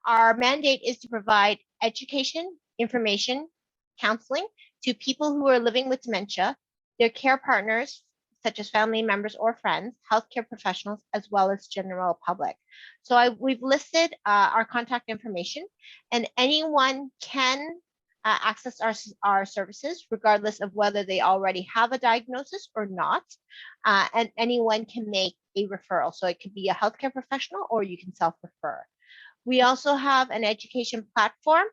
Our mandate is to provide education, information, counseling to people who are living with dementia, their care partners, such as family members or friends, healthcare professionals, as well as general public. So we've listed our contact information, and anyone can access our services regardless of whether they already have a diagnosis or not, and anyone can make a referral. So it could be a healthcare professional or you can self-refer. We also have an education platform,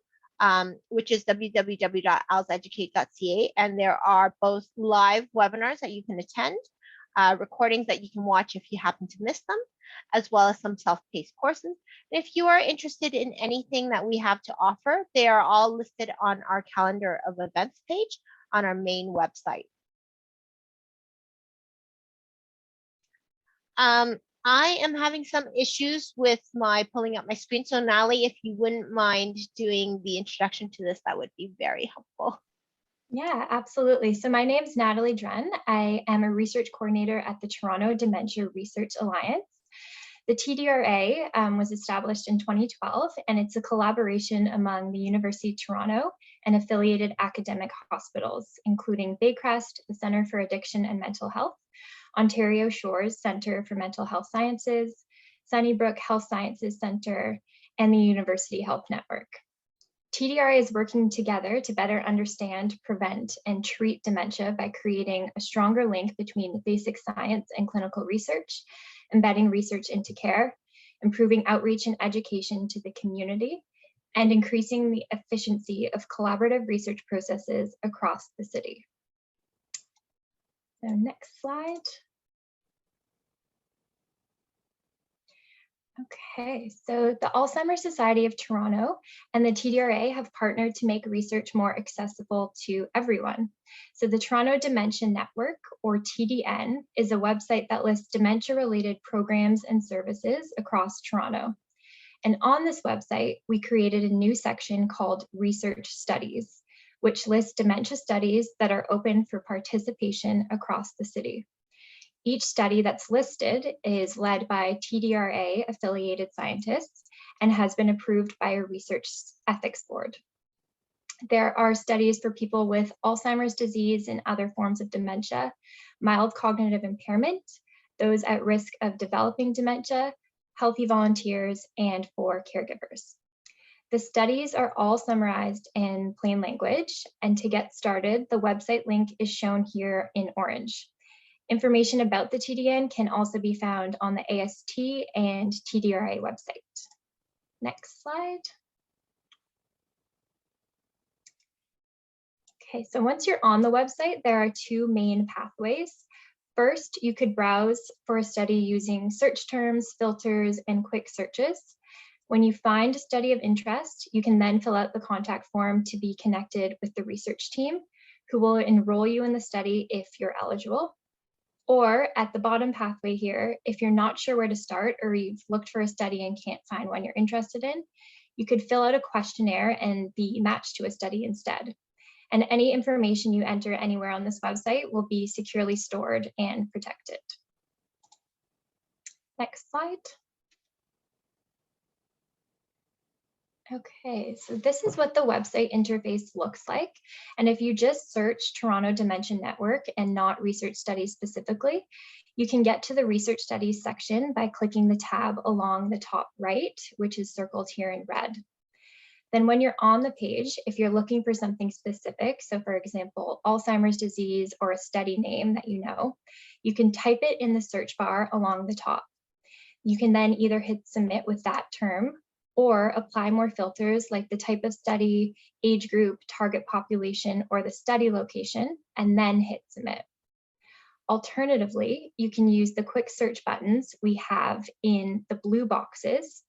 which is www.alseducate.ca, and there are both live webinars that you can attend, recordings that you can watch if you happen to miss them, as well as some self-paced courses. And if you are interested in anything that we have to offer, they are all listed on our calendar of events page on our main website. I am having some issues with my pulling up my screen. So Nali, if you wouldn't mind doing the introduction to this, that would be very helpful. Yeah, absolutely. So my name is Natalie Dren. I am a research coordinator at the Toronto Dementia Research Alliance. The TDRA was established in 2012, and it's a collaboration among the University of Toronto and affiliated academic hospitals, including Baycrest, the Centre for Addiction and Mental Health, Ontario Shores Centre for Mental Health Sciences, Sunnybrook Health Sciences Centre, and the University Health Network. TDRA is working together to better understand, prevent, and treat dementia by creating a stronger link between basic science and clinical research, embedding research into care, improving outreach and education to the community, and increasing the efficiency of collaborative research processes across the city. So next slide. Okay, so the Alzheimer's Society of Toronto and the TDRA have partnered to make research more accessible to everyone. So the Toronto Dementia Network, or TDN, is a website that lists dementia-related programs and services across Toronto. And on this website, we created a new section called Research Studies, which lists dementia studies that are open for participation across the city. Each study that's listed is led by TDRA affiliated scientists and has been approved by a research ethics board. There are studies for people with Alzheimer's disease and other forms of dementia, mild cognitive impairment, those at risk of developing dementia, healthy volunteers, and for caregivers. The studies are all summarized in plain language, and to get started, the website link is shown here in orange. Information about the TDN can also be found on the AST and TDRA website. Next slide. Okay, so once you're on the website, there are two main pathways. First, you could browse for a study using search terms, filters, and quick searches. When you find a study of interest, you can then fill out the contact form to be connected with the research team, who will enroll you in the study if you're eligible. Or at the bottom pathway here, if you're not sure where to start or you've looked for a study and can't find one you're interested in, you could fill out a questionnaire and be matched to a study instead. And any information you enter anywhere on this website will be securely stored and protected. Next slide. Okay, so this is what the website interface looks like. And if you just search Toronto Dementia Network and not research studies specifically, you can get to the research studies section by clicking the tab along the top right, which is circled here in red. Then when you're on the page, if you're looking for something specific, so for example, Alzheimer's disease or a study name that you know, you can type it in the search bar along the top. You can then either hit submit with that term or apply more filters like the type of study, age group, target population, or the study location, and then hit submit. Alternatively, you can use the quick search buttons we have in the blue boxes,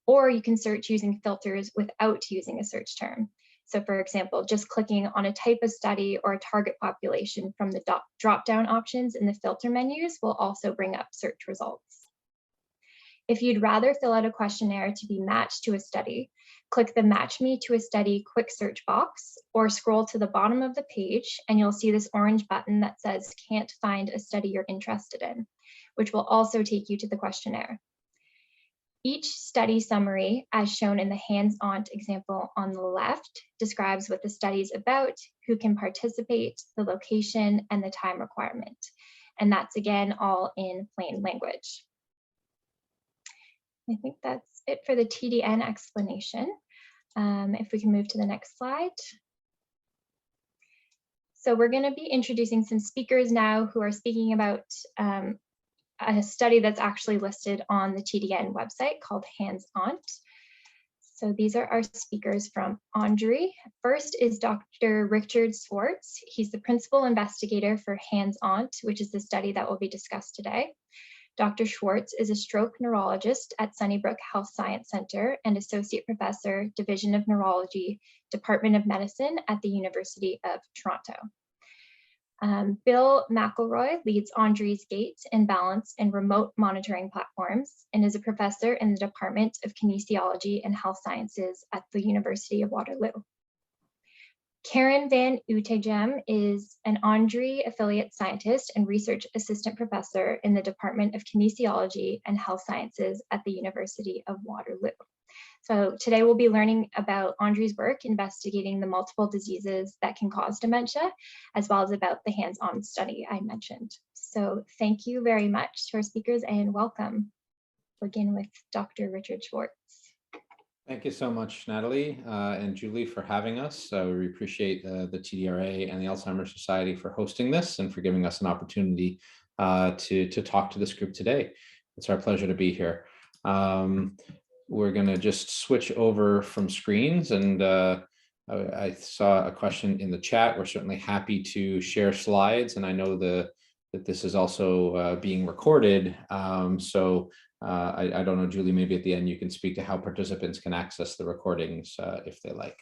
or you can search using filters without using a search term. So for example, just clicking on a type of study or a target population from the drop-down options in the filter menus will also bring up search results. If you'd rather fill out a questionnaire to be matched to a study, click the Match Me to a Study quick search box or scroll to the bottom of the page and you'll see this orange button that says Can't find a study you're interested in, which will also take you to the questionnaire. Each study summary, as shown in the hands-on example on the left, describes what the study is about, who can participate, the location, and the time requirement. And that's, again, all in plain language. I think that's it for the TDN explanation. If we can move to the next slide. So we're going to be introducing some speakers now who are speaking about a study that's actually listed on the TDN website called Hands-On. So these are our speakers from ANDREI. First is Dr. Richard Schwartz. He's the principal investigator for Hands-On, which is the study that will be discussed today. Dr. Schwartz is a stroke neurologist at Sunnybrook Health Science Center and associate professor, Division of Neurology, Department of Medicine at the University of Toronto. Bill McElroy leads ANDREI's Gait and Balance and remote monitoring platforms and is a professor in the Department of Kinesiology and Health Sciences at the University of Waterloo. Karen Van Utegem is an ANDREI affiliate scientist and research assistant professor in the Department of Kinesiology and Health Sciences at the University of Waterloo. So today we'll be learning about ANDREI's work investigating the multiple diseases that can cause dementia, as well as about the hands-on study I mentioned. So thank you very much to our speakers and welcome. Begin with Dr. Richard Schwartz. Thank you so much, Natalie and Julie, for having us. We appreciate the TDRA and the Alzheimer's Society for hosting this and for giving us an opportunity to talk to this group today. It's our pleasure to be here. We're going to just switch over from screens, and I saw a question in the chat. We're certainly happy to share slides, and I know that this is also being recorded. I don't know, Julie, maybe at the end you can speak to how participants can access the recordings if they like.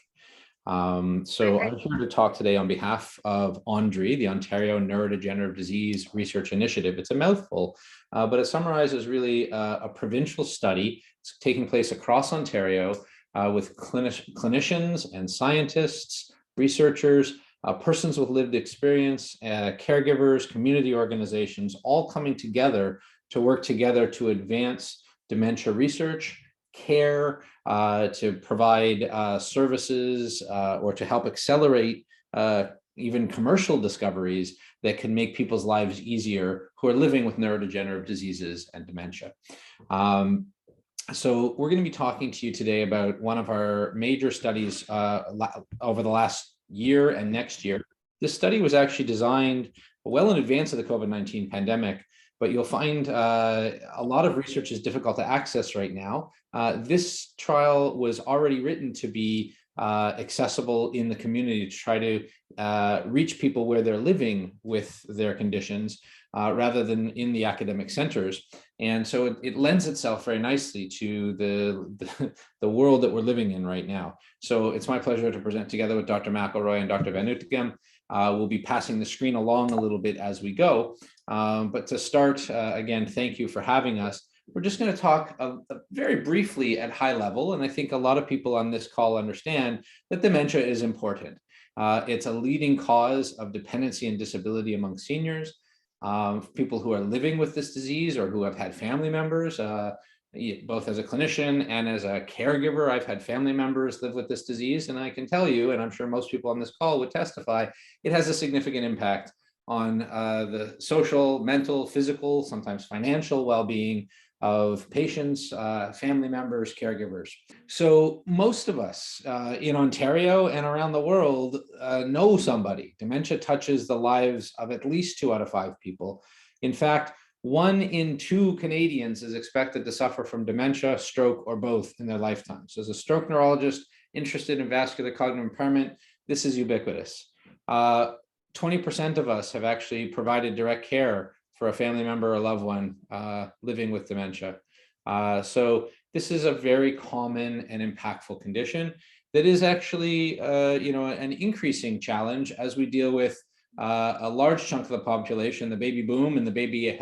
So I'm here to talk today on behalf of ANDREI, the Ontario Neurodegenerative Disease Research Initiative. It's a mouthful, but it summarizes really a provincial study. It's taking place across Ontario with clinicians and scientists, researchers, persons with lived experience, caregivers, community organizations, all coming together to work together to advance dementia research, care, to provide services, or to help accelerate even commercial discoveries that can make people's lives easier who are living with neurodegenerative diseases and dementia. So we're going to be talking to you today about one of our major studies over the last year and next year. This study was actually designed well in advance of the COVID-19 pandemic, but you'll find a lot of research is difficult to access right now. This trial was already written to be accessible in the community to try to reach people where they're living with their conditions rather than in the academic centers. And so it lends itself very nicely to the world that we're living in right now. So it's my pleasure to present together with Dr. McElroy and Dr. Van Utegem. We'll be passing the screen along a little bit as we go. But to start, again, thank you for having us. We're just going to talk very briefly at high level, and I think a lot of people on this call understand that dementia is important. It's a leading cause of dependency and disability among seniors, people who are living with this disease or who have had family members. Both as a clinician and as a caregiver, I've had family members live with this disease, and I can tell you, and I'm sure most people on this call would testify, it has a significant impact on the social, mental, physical, sometimes financial well-being of patients, family members, caregivers. So most of us in Ontario and around the world know somebody. Dementia touches the lives of at least 2 out of 5 people. In fact, 1 in 2 Canadians is expected to suffer from dementia, stroke, or both in their lifetime. So as a stroke neurologist interested in vascular cognitive impairment, this is ubiquitous. 20% of us have actually provided direct care for a family member or loved one living with dementia. So this is a very common and impactful condition that is actually an increasing challenge as we deal with a large chunk of the population, the baby boom and the baby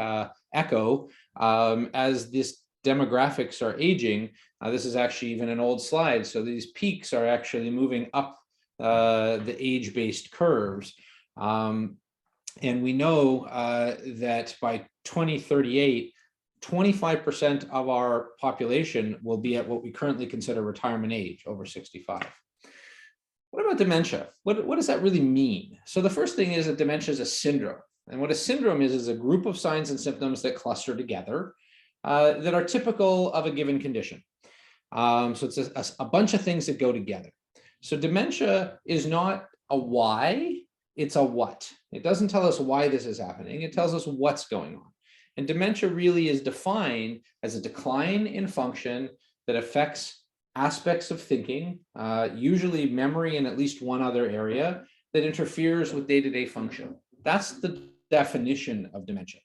echo, as these demographics are aging. This is actually even an old slide. So these peaks are actually moving up the age-based curves. And we know that by 2038, 25% of our population will be at what we currently consider retirement age, over 65. What about dementia? What does that really mean? So the first thing is that dementia is a syndrome. And what a syndrome is a group of signs and symptoms that cluster together that are typical of a given condition. So it's a bunch of things that go together. So dementia is not a why, it's a what. It doesn't tell us why this is happening. It tells us what's going on. And dementia really is defined as a decline in function that affects aspects of thinking, usually memory and at least one other area, that interferes with day-to-day function. That's the definition of dementia.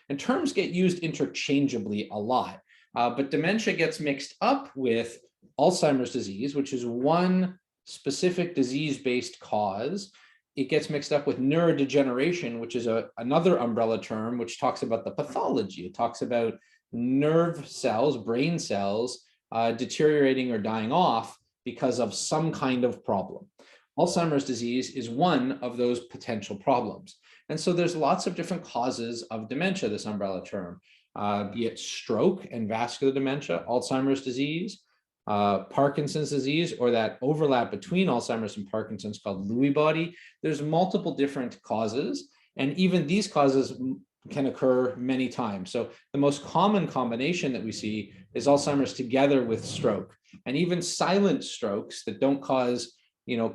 And terms get used interchangeably a lot, but dementia gets mixed up with Alzheimer's disease, which is one specific disease-based cause. It gets mixed up with neurodegeneration, which is another umbrella term, which talks about the pathology. It talks about nerve cells, brain cells, deteriorating or dying off because of some kind of problem. Alzheimer's disease is one of those potential problems. And so there's lots of different causes of dementia, this umbrella term, be it stroke and vascular dementia, Alzheimer's disease, Parkinson's disease, or that overlap between Alzheimer's and Parkinson's called Lewy body. There's multiple different causes, and even these causes can occur many times. So the most common combination that we see is Alzheimer's together with stroke, and even silent strokes that don't cause,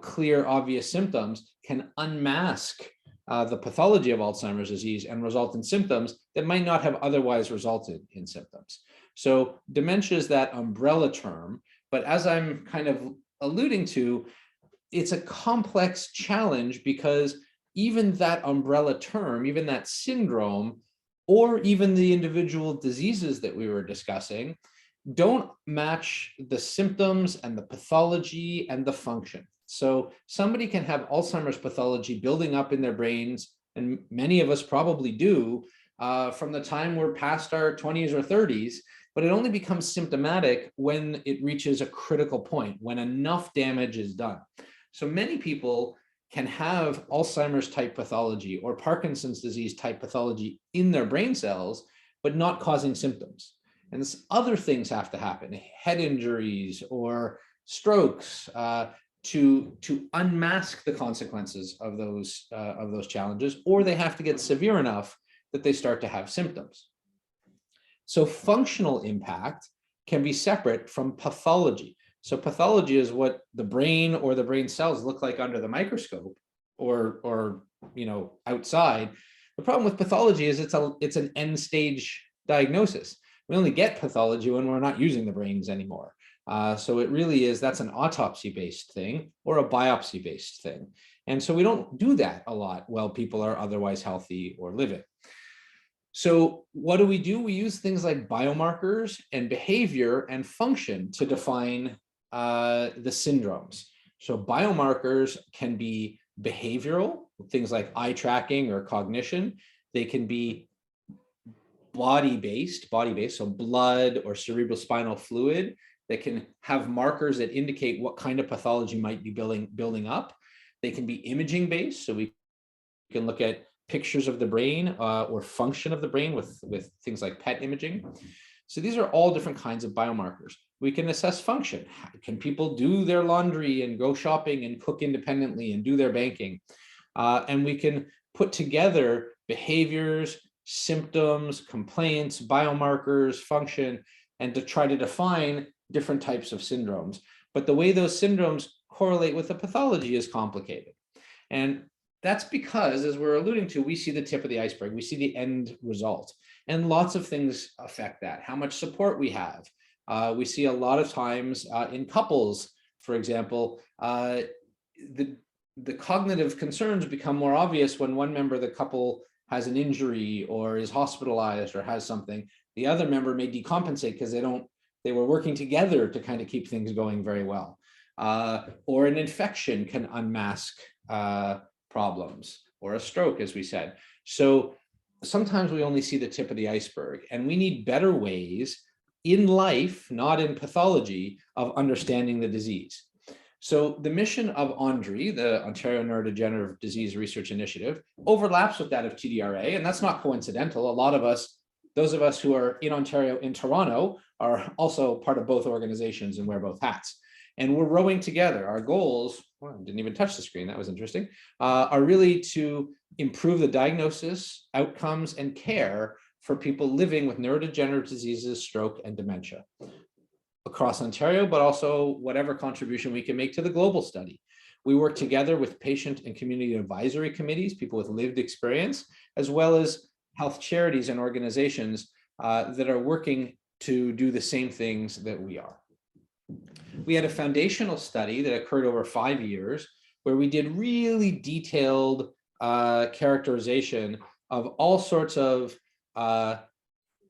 clear, obvious symptoms can unmask the pathology of Alzheimer's disease and result in symptoms that might not have otherwise resulted in symptoms. So dementia is that umbrella term, but as I'm kind of alluding to, it's a complex challenge because even that umbrella term, even that syndrome, or even the individual diseases that we were discussing, don't match the symptoms and the pathology and the function. So somebody can have Alzheimer's pathology building up in their brains, and many of us probably do, from the time we're past our 20s or 30s, but it only becomes symptomatic when it reaches a critical point, when enough damage is done. So many people can have Alzheimer's type pathology or Parkinson's disease type pathology in their brain cells, but not causing symptoms. And other things have to happen, head injuries or strokes, to unmask the consequences of those challenges, or they have to get severe enough that they start to have symptoms. So functional impact can be separate from pathology. So pathology is what the brain or the brain cells look like under the microscope or outside. The problem with pathology is it's an end stage diagnosis. We only get pathology when we're not using the brains anymore. So it really is, that's an autopsy-based thing or a biopsy-based thing. And so we don't do that a lot while people are otherwise healthy or living. So what do? We use things like biomarkers and behavior and function to define the syndromes. So biomarkers can be behavioral, things like eye tracking or cognition. They can be body-based, so blood or cerebrospinal fluid that can have markers that indicate what kind of pathology might be building up. They can be imaging-based, so we can look at pictures of the brain or function of the brain with things like PET imaging. So these are all different kinds of biomarkers. We can assess function. Can people do their laundry and go shopping and cook independently and do their banking? And we can put together behaviors, symptoms, complaints, biomarkers, function, and to try to define different types of syndromes. But the way those syndromes correlate with the pathology is complicated. And that's because, as we're alluding to, we see the tip of the iceberg. We see the end result. And lots of things affect that. How much support we have. We see a lot of times in couples, for example, the cognitive concerns become more obvious when one member of the couple has an injury or is hospitalized or has something. The other member may decompensate because they were working together to kind of keep things going very well. Or an infection can unmask problems, or a stroke, as we said. So sometimes we only see the tip of the iceberg, and we need better ways in life, not in pathology, of understanding the disease. So the mission of ANDREI, the Ontario Neurodegenerative Disease Research Initiative, overlaps with that of TDRA, and that's not coincidental. A lot of us those of us who are in Ontario, in Toronto, are also part of both organizations and wear both hats. And we're rowing together. Our goals, well, I didn't even touch the screen, that was interesting, are really to improve the diagnosis, outcomes, and care for people living with neurodegenerative diseases, stroke, and dementia across Ontario, but also whatever contribution we can make to the global study. We work together with patient and community advisory committees, people with lived experience, as well as health charities and organizations that are working to do the same things that we are. We had a foundational study that occurred over 5 years where we did really detailed characterization of all sorts of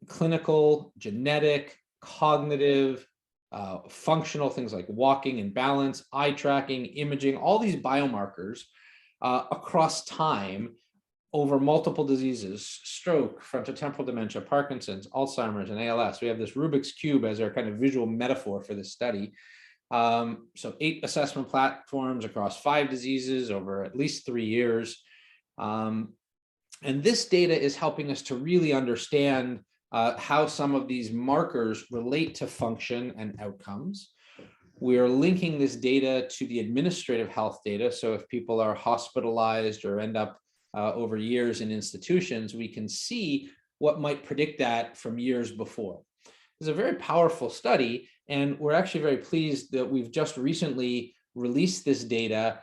clinical, genetic, cognitive, functional things like walking and balance, eye tracking, imaging, all these biomarkers across time over multiple diseases: stroke, frontotemporal dementia, Parkinson's, Alzheimer's, and ALS. We have this Rubik's Cube as our kind of visual metaphor for this study. So 8 assessment platforms across 5 diseases over at least 3 years. And this data is helping us to really understand how some of these markers relate to function and outcomes. We are linking this data to the administrative health data. So if people are hospitalized or end up over years in institutions, we can see what might predict that from years before. It's a very powerful study, and we're actually very pleased that we've just recently released this data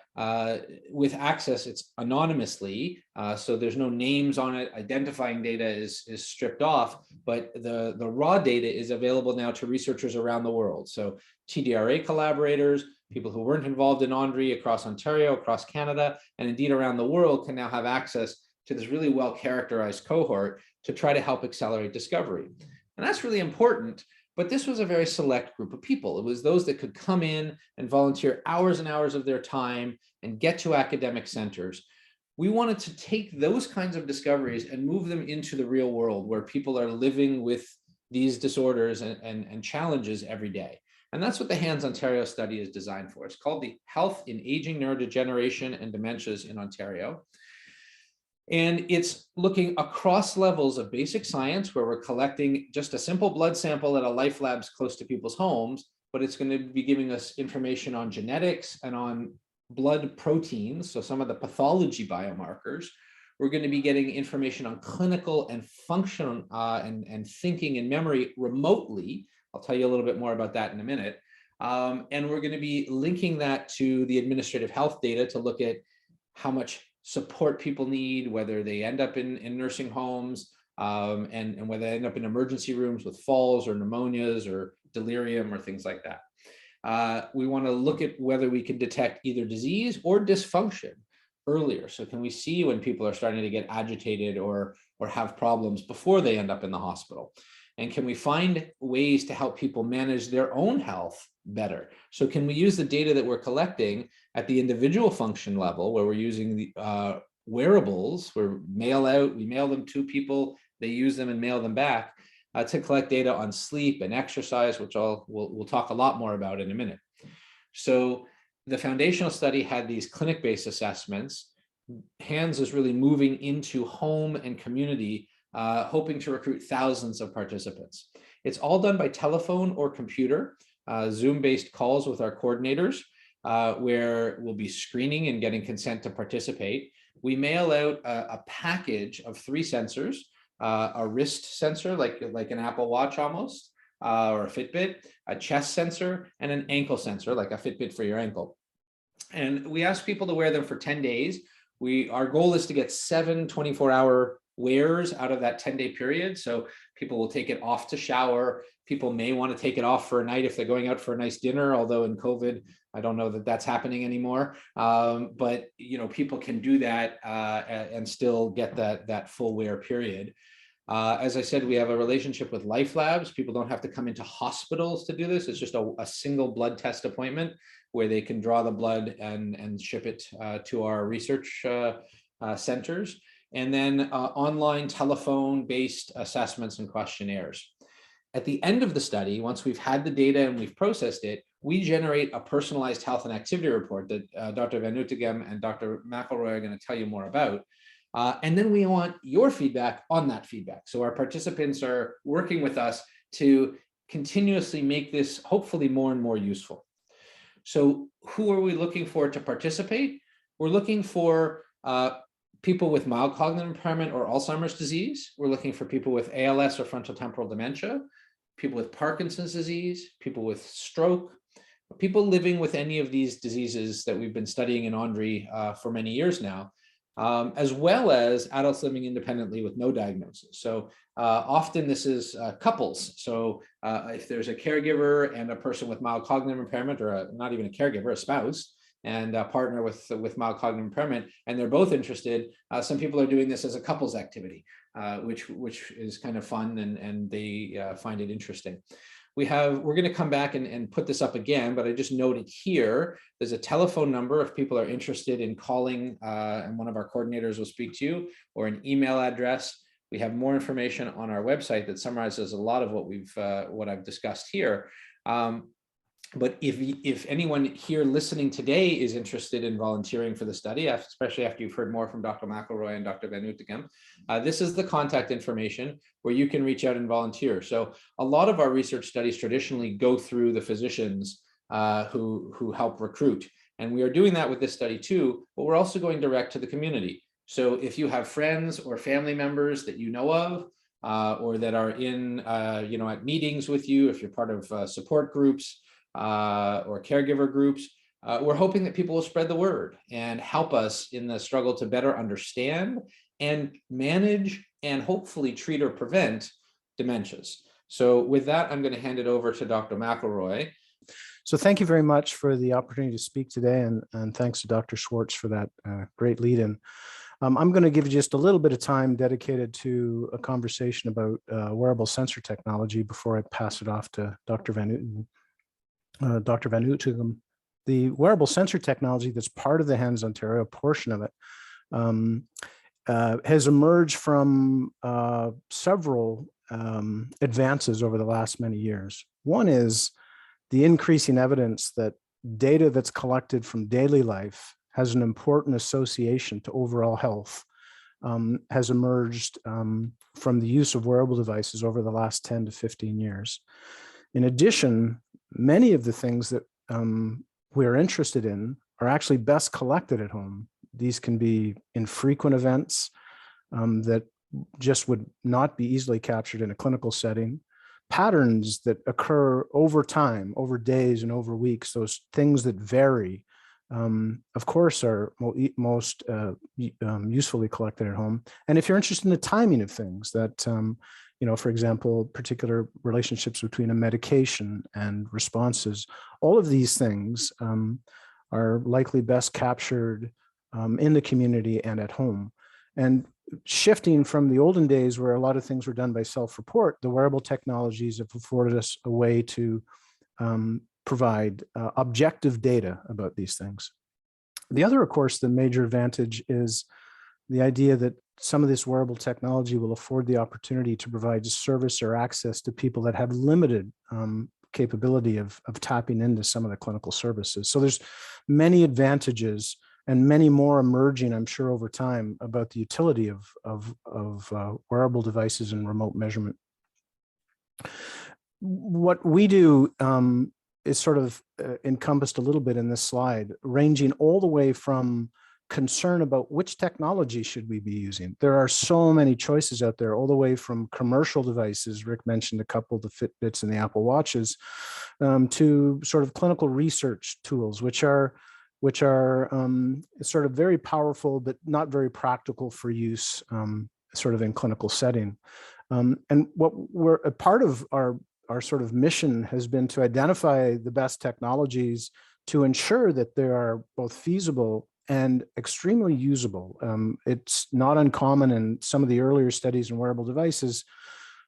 with access. It's anonymously, so there's no names on it. Identifying data is stripped off, but the raw data is available now to researchers around the world. So TDRA collaborators, people who weren't involved in ANDREI across Ontario, across Canada, and indeed around the world can now have access to this really well-characterized cohort to try to help accelerate discovery. And that's really important. But this was a very select group of people. It was those that could come in and volunteer hours and hours of their time and get to academic centers. We wanted to take those kinds of discoveries and move them into the real world where people are living with these disorders and challenges every day. And that's what the HANDS Ontario study is designed for. It's called the Health in Aging, Neurodegeneration, and Dementias in Ontario. And it's looking across levels of basic science where we're collecting just a simple blood sample at a life labs close to people's homes, but it's going to be giving us information on genetics and on blood proteins, so some of the pathology biomarkers. We're going to be getting information on clinical and functional and thinking and memory remotely. I'll tell you a little bit more about that in a minute. And we're going to be linking that to the administrative health data to look at how much support people need, whether they end up in nursing homes, and whether they end up in emergency rooms with falls or pneumonias or delirium or things like that. We want to look at whether we can detect either disease or dysfunction earlier. So can we see when people are starting to get agitated or have problems before they end up in the hospital? And can we find ways to help people manage their own health better? So can we use the data that we're collecting at the individual function level, where we're using the wearables, we mail them to people, they use them and mail them back, to collect data on sleep and exercise, which we'll talk a lot more about in a minute. So the foundational study had these clinic-based assessments. HANDS is really moving into home and community, hoping to recruit thousands of participants. It's all done by telephone or computer, Zoom-based calls with our coordinators, where we'll be screening and getting consent to participate. We mail out a package of 3 sensors, a wrist sensor, like an Apple Watch almost, or a Fitbit, a chest sensor, and an ankle sensor, like a Fitbit for your ankle. And we ask people to wear them for 10 days. Our goal is to get 7 24-hour wears out of that 10-day period. So people will take it off to shower. People may want to take it off for a night if they're going out for a nice dinner, although in COVID, I don't know that that's happening anymore. But people can do that and still get that full wear period. As I said, we have a relationship with Life Labs. People don't have to come into hospitals to do this. It's just a single blood test appointment where they can draw the blood and ship it to our research centers. And then online telephone-based assessments and questionnaires. At the end of the study, once we've had the data and we've processed it, we generate a personalized health and activity report that Dr. Van Utegem and Dr. McElroy are going to tell you more about. And then we want your feedback on that feedback. So our participants are working with us to continuously make this hopefully more and more useful. So who are we looking for to participate? We're looking for people with mild cognitive impairment or Alzheimer's disease. We're looking for people with ALS or frontotemporal dementia, people with Parkinson's disease, people with stroke, people living with any of these diseases that we've been studying in ANDREI for many years now, as well as adults living independently with no diagnosis. So often this is couples. So if there's a caregiver and a person with mild cognitive impairment, or not even a caregiver, a spouse, and a partner with mild cognitive impairment, and they're both interested, some people are doing this as a couples activity, which is kind of fun, and they find it interesting. We're going to come back and put this up again, but I just noted here, there's a telephone number if people are interested in calling, and one of our coordinators will speak to you, or an email address. We have more information on our website that summarizes a lot of what I've discussed here. But if anyone here listening today is interested in volunteering for the study, especially after you've heard more from Dr. McElroy and Dr. Van Utegem, this is the contact information where you can reach out and volunteer. So a lot of our research studies traditionally go through the physicians who help recruit. And we are doing that with this study too, but we're also going direct to the community. So if you have friends or family members that you know of, or that are in, at meetings with you, if you're part of support groups, or caregiver groups, we're hoping that people will spread the word and help us in the struggle to better understand and manage and hopefully treat or prevent dementias. So with that, I'm going to hand it over to Dr. McElroy. So thank you very much for the opportunity to speak today, and thanks to Dr. Schwartz for that great lead-in. I'm going to give you just a little bit of time dedicated to a conversation about wearable sensor technology before I pass it off to Dr. Van Utegem. The wearable sensor technology that's part of the HANDS Ontario portion of it has emerged from several advances over the last many years. One is the increasing evidence that data that's collected from daily life has an important association to overall health, has emerged from the use of wearable devices over the last 10 to 15 years. In addition, many of the things that we're interested in are actually best collected at home. These can be infrequent events that just would not be easily captured in a clinical setting, patterns that occur over time, over days and over weeks, those things that vary, of course, are most usefully collected at home. And if you're interested in the timing of things that, for example, particular relationships between a medication and responses, all of these things are likely best captured in the community and at home. And shifting from the olden days where a lot of things were done by self-report, the wearable technologies have afforded us a way to provide objective data about these things. The other, of course, the major advantage is the idea that some of this wearable technology will afford the opportunity to provide service or access to people that have limited capability of tapping into some of the clinical services. So there's many advantages and many more emerging, I'm sure, over time about the utility of wearable devices and remote measurement. What we do is sort of encompassed a little bit in this slide, ranging all the way from concern about which technology should we be using. There are so many choices out there, all the way from commercial devices, Rick mentioned a couple, the Fitbits and the Apple Watches, to sort of clinical research tools, which are sort of very powerful, but not very practical for use sort of in clinical setting. And what we're a part of our sort of mission has been to identify the best technologies to ensure that they are both feasible and extremely usable. It's not uncommon in some of the earlier studies in wearable devices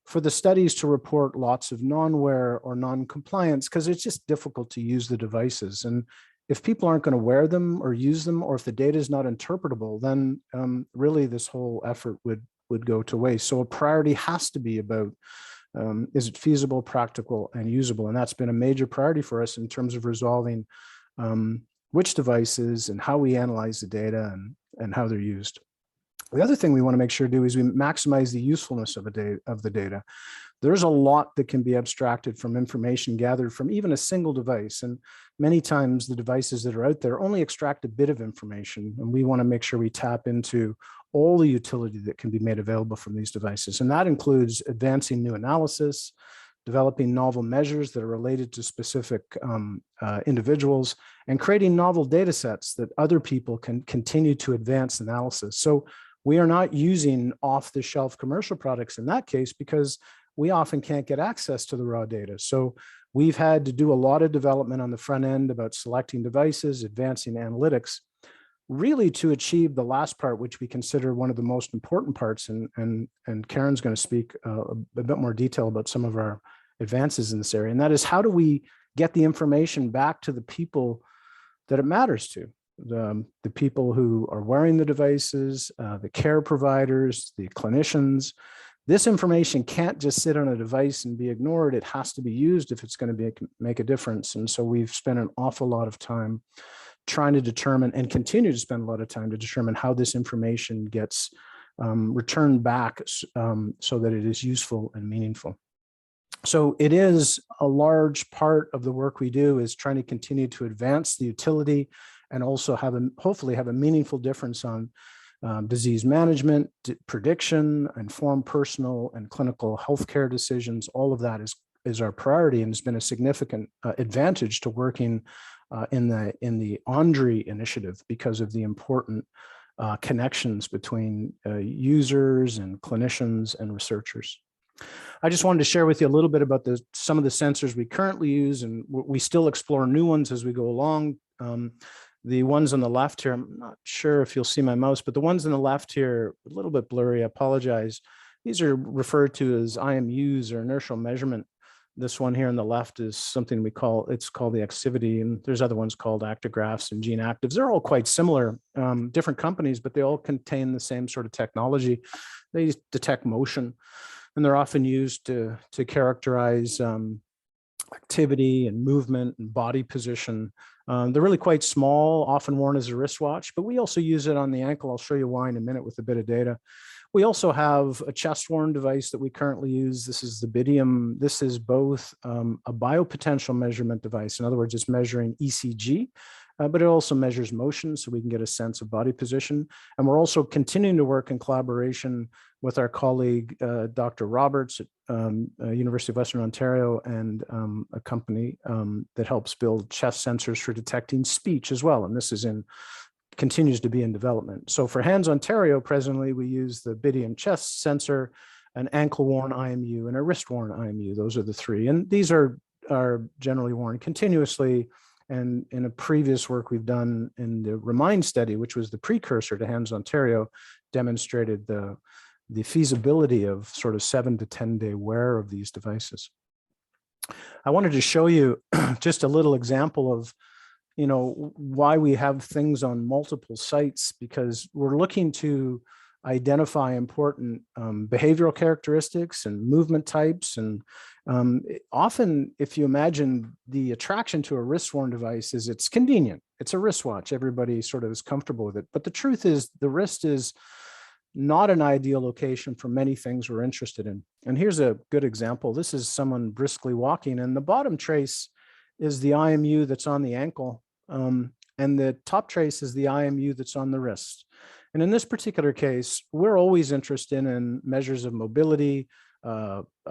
for the studies to report lots of non-wear or non-compliance because it's just difficult to use the devices. And if people aren't going to wear them or use them, or if the data is not interpretable, then really this whole effort would go to waste. So a priority has to be about is it feasible, practical, and usable? And that's been a major priority for us in terms of resolving which devices and how we analyze the data and how they're used. The other thing we want to make sure to do is we maximize the usefulness of the data. There's a lot that can be abstracted from information gathered from even a single device. And many times the devices that are out there only extract a bit of information. And we want to make sure we tap into all the utility that can be made available from these devices. And that includes advancing new analysis, developing novel measures that are related to specific individuals, and creating novel data sets that other people can continue to advance analysis. So we are not using off-the-shelf commercial products in that case because we often can't get access to the raw data. So we've had to do a lot of development on the front end about selecting devices, advancing analytics, really to achieve the last part, which we consider one of the most important parts. And Karen's going to speak a bit more detail about some of our advances in this area. And that is, how do we get the information back to the people that it matters to? The people who are wearing the devices, the care providers, the clinicians. This information can't just sit on a device and be ignored. It has to be used if it's going to make a difference. And so we've spent an awful lot of time trying to determine, and continue to spend a lot of time to determine, how this information gets returned back so that it is useful and meaningful. So it is a large part of the work we do, is trying to continue to advance the utility and also hopefully have a meaningful difference on disease management, prediction, informed personal and clinical healthcare decisions. All of that is our priority, and has been a significant advantage to working in the ANDREI initiative, because of the important connections between users and clinicians and researchers. I just wanted to share with you a little bit about some of the sensors we currently use, and we still explore new ones as we go along. The ones on the left here, I'm not sure if you'll see my mouse, but the ones on the left here, a little bit blurry, I apologize. These are referred to as IMUs, or inertial measurement. This one here on the left is something it's called the Activity, and there's other ones called actigraphs and gene actives. They're all quite similar, different companies, but they all contain the same sort of technology. They detect motion, and they're often used to characterize activity and movement and body position. They're really quite small, often worn as a wristwatch, but we also use it on the ankle. I'll show you why in a minute with a bit of data. We also have a chest-worn device that we currently use. This is the Bidium. This is both a biopotential measurement device. In other words, it's measuring ECG, but it also measures motion, so we can get a sense of body position. And we're also continuing to work in collaboration with our colleague, Dr. Roberts at University of Western Ontario, and a company that helps build chest sensors for detecting speech as well. And this is continues to be in development. So for Hands Ontario, presently, we use the Bidium chest sensor, an ankle-worn IMU, and a wrist-worn IMU. Those are the three. And these are generally worn continuously. And in a previous work we've done in the REMIND study, which was the precursor to Hands Ontario, demonstrated the feasibility of sort of 7 to 10 day wear of these devices. I wanted to show you just a little example of why we have things on multiple sites, because we're looking to identify important behavioral characteristics and movement types. And often, if you imagine, the attraction to a wrist-worn device is it's convenient. It's a wristwatch. Everybody sort of is comfortable with it. But the truth is, the wrist is not an ideal location for many things we're interested in. And here's a good example. This is someone briskly walking, and the bottom trace is the IMU that's on the ankle. And the top trace is the IMU that's on the wrist. And in this particular case, we're always interested in measures of mobility,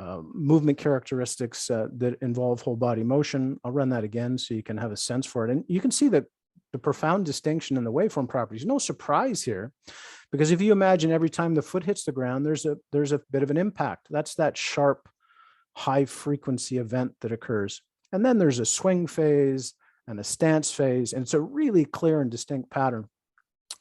movement characteristics that involve whole body motion. I'll run that again so you can have a sense for it. And you can see that the profound distinction in the waveform properties. No surprise here, because if you imagine every time the foot hits the ground, there's a bit of an impact. That's that sharp, high frequency event that occurs. And then there's a swing phase and a stance phase, and it's a really clear and distinct pattern.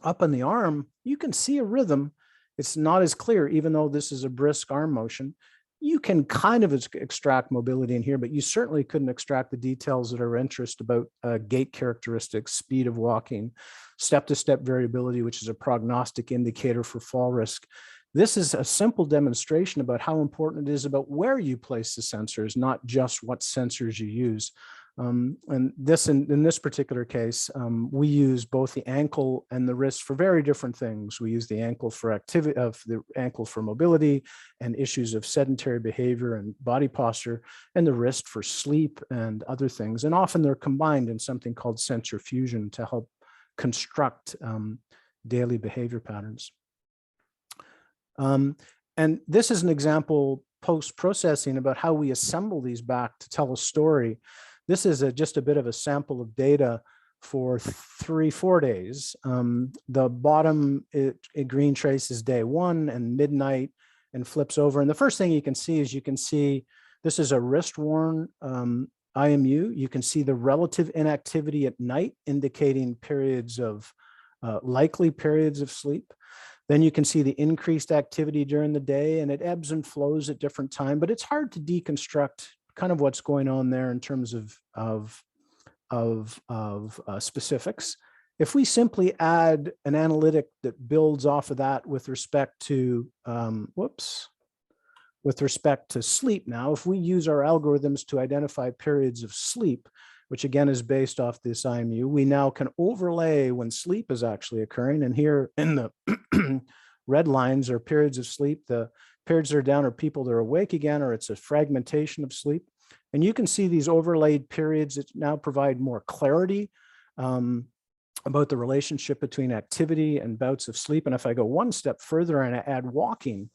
Up on the arm, you can see a rhythm. It's not as clear, even though this is a brisk arm motion. You can kind of extract mobility in here, but you certainly couldn't extract the details that are of interest about gait characteristics, speed of walking, step-to-step variability, which is a prognostic indicator for fall risk. This is a simple demonstration about how important it is about where you place the sensors, not just what sensors you use. And this, in this particular case, we use both the ankle and the wrist for very different things. We use the ankle for activity, the ankle for mobility and issues of sedentary behavior and body posture, and the wrist for sleep and other things. And often they're combined in something called sensor fusion to help construct daily behavior patterns. And this is an example post-processing about how we assemble these back to tell a story. This is just a bit of a sample of data for 3-4 days. The bottom green trace is day 1 and midnight and flips over. And the first thing you can see is this is a wrist-worn IMU. You can see the relative inactivity at night, indicating periods of likely periods of sleep. Then you can see the increased activity during the day, and it ebbs and flows at different times, but it's hard to deconstruct kind of what's going on there in terms of specifics. If we simply add an analytic that builds off of that with respect to, with respect to sleep now, if we use our algorithms to identify periods of sleep, which again is based off this IMU, we now can overlay when sleep is actually occurring. And here in the red lines are periods of sleep. The periods that are down are people that are awake again, or it's a fragmentation of sleep. And you can see these overlaid periods that now provide more clarity about the relationship between activity and bouts of sleep. And if I go one step further and I add walking,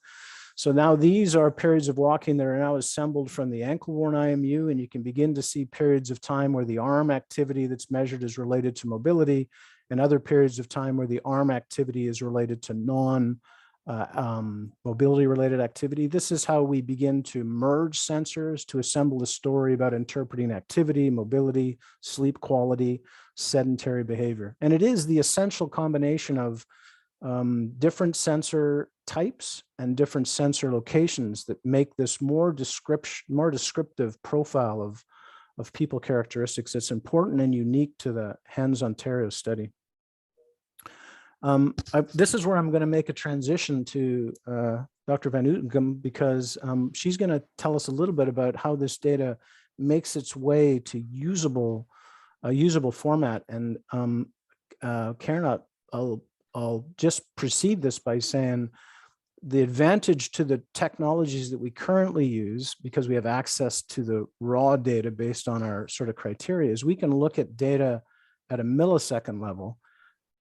so now these are periods of walking that are now assembled from the ankle-worn IMU, and you can begin to see periods of time where the arm activity that's measured is related to mobility, and other periods of time where the arm activity is related to non-mobility-related activity. This is how we begin to merge sensors to assemble a story about interpreting activity, mobility, sleep quality, sedentary behavior. And it is the essential combination of different sensor types and different sensor locations that make this more descriptive profile of people characteristics that's important and unique to the HENS Ontario study. This is where I'm going to make a transition to Dr. Van Ootengem, because she's going to tell us a little bit about how this data makes its way to usable format. And Karen, I'll just precede this by saying the advantage to the technologies that we currently use, because we have access to the raw data based on our sort of criteria, is we can look at data at a millisecond level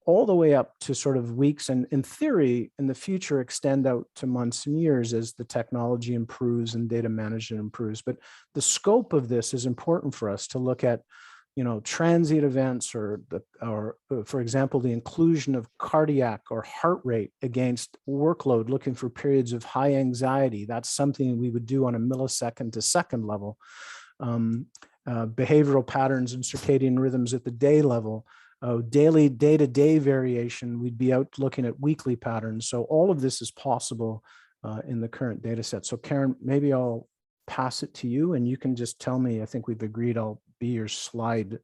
all the way up to sort of weeks, and in theory, in the future, extend out to months and years as the technology improves and data management improves. But the scope of this is important for us to look at, transient events, or for example, the inclusion of cardiac or heart rate against workload, looking for periods of high anxiety. That's something we would do on a millisecond to second level. Behavioral patterns and circadian rhythms at the day level. Daily day-to-day variation, we'd be out looking at weekly patterns. So all of this is possible in the current data set. So Karen, maybe I'll pass it to you and you can just tell me, I think we've agreed I'll be your slide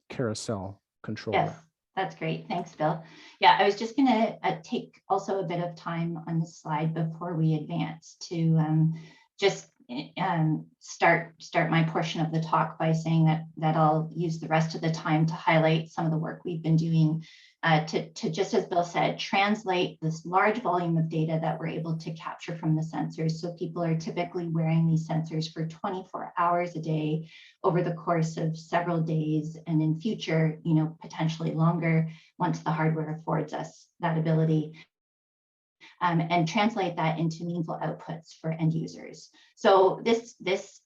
carousel controller. Yes, that's great. Thanks, Bill. Yeah, I was just going to take also a bit of time on this slide before we advance to just start my portion of the talk by saying that I'll use the rest of the time to highlight some of the work we've been doing to just as Bill said, translate this large volume of data that we're able to capture from the sensors. So people are typically wearing these sensors for 24 hours a day over the course of several days, and in future, potentially longer once the hardware affords us that ability. And translate that into meaningful outputs for end users. So this,